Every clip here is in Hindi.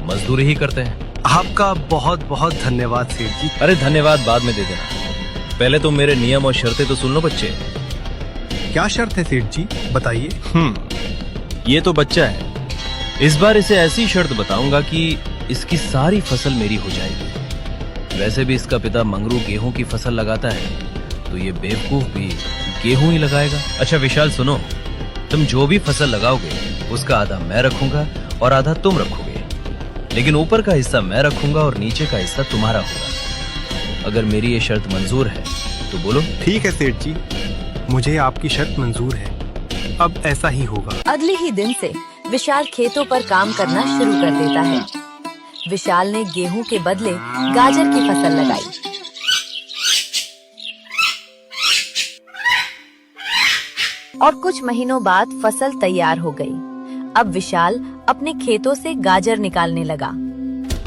मजदूरी ही करते हैं। आपका बहुत बहुत धन्यवाद सेठ जी। अरे धन्यवाद बाद में दे देना, पहले तुम मेरे नियम और शर्तें तो सुन लो बच्चे। क्या शर्त है सेठ जी, बताइए। ये तो बच्चा है, इस बार इसे ऐसी शर्त बताऊंगा कि इसकी सारी फसल मेरी हो जाएगी। वैसे भी इसका पिता मंगरू गेहूं की फसल लगाता है, तो ये बेवकूफ भी गेहूं ही लगाएगा। अच्छा विशाल सुनो, तुम जो भी फसल लगाओगे उसका आधा मैं रखूंगा और आधा तुम रखोगे, लेकिन ऊपर का हिस्सा मैं रखूंगा और नीचे का हिस्सा तुम्हारा होगा। अगर मेरी ये शर्त मंजूर है तो बोलो। ठीक है सेठ जी, मुझे आपकी शर्त मंजूर है, अब ऐसा ही होगा। अगले ही दिन से विशाल खेतों पर काम करना शुरू कर देता है। विशाल ने गेहूं के बदले गाजर की फसल लगाई। और कुछ महीनों बाद फसल तैयार हो गई। अब विशाल अपने खेतों से गाजर निकालने लगा।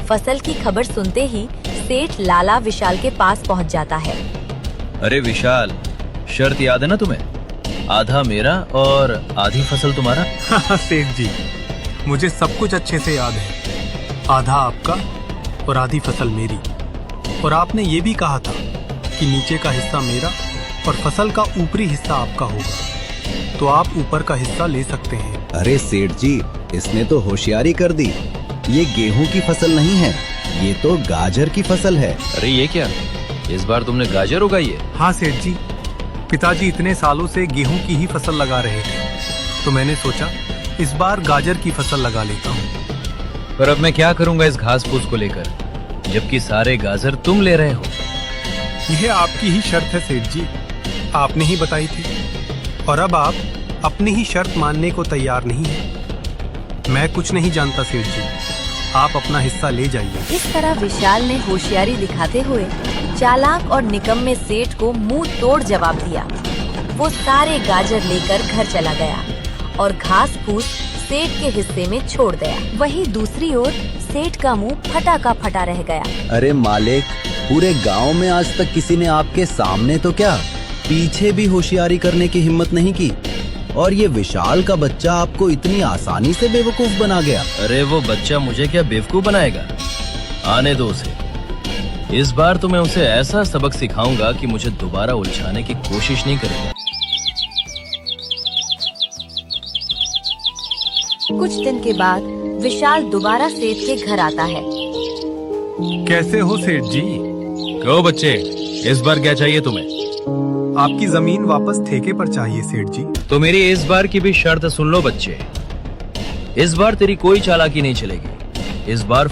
फसल की खबर सुनते ही सेठ लाला विशाल के पास पहुंच जाता है। अरे विशाल, शर्त याद है ना तुम्हें? आधा मेरा और आधी फसल तुम्हारा। सेठ जी, मुझे सब कुछ अच्छे से याद है। आधा आपका और आधी फसल मेरी। और आपने ये भी कहा था कि नीचे का हिस्सा मेरा और फसल का ऊपरी हिस्सा आपका होगा, तो आप ऊपर का हिस्सा ले सकते हैं। अरे सेठ जी, इसने तो होशियारी कर दी। ये गेहूं की फसल नहीं है, ये तो गाजर की फसल है। अरे ये क्या, इस बार तुमने गाजर उगाई है? हाँ सेठ जी, पिताजी इतने सालों से गेहूं की ही फसल लगा रहे थे, तो मैंने सोचा इस बार गाजर की फसल लगा लेता हूँ। पर अब मैं क्या करूंगा इस घास फूस को लेकर, जबकि सारे गाजर तुम ले रहे हो? यह आपकी ही शर्त है सेठ जी, आपने ही बताई थी, और अब आप अपनी ही शर्त मानने को तैयार नहीं है। मैं कुछ नहीं जानता सेठ जी, आप अपना हिस्सा ले जाइए। इस तरह विशाल ने होशियारी दिखाते हुए चालाक और निकम्मे सेठ को मुंह तोड़ जवाब दिया। वो सारे गाजर लेकर घर चला गया और घास फूस सेठ के हिस्से में छोड़ गया। वहीं दूसरी ओर सेठ का मुंह फटा का फटा रह गया। अरे मालिक, पूरे गांव में आज तक किसी ने आपके सामने तो क्या, पीछे भी होशियारी करने की हिम्मत नहीं की, और ये विशाल का बच्चा आपको इतनी आसानी से बेवकूफ बना गया। अरे वो बच्चा मुझे क्या बेवकूफ बनाएगा? आने दो उसे, इस बार तो मैं उसे ऐसा सबक सिखाऊंगा कि मुझे दोबारा उलझाने की कोशिश नहीं करेगा। कुछ दिन के बाद विशाल दोबारा सेठ के घर आता है। कैसे हो सेठ जी? कहो बच्चे, इस बार क्या चाहिए तुम्हें? आपकी जमीन वापस ठेके पर चाहिए सेठ जी। तो मेरी इस बार की भी शर्त सुन लो बच्चे, इस बार तेरी कोई चालाकी नहीं चलेगी। इस बार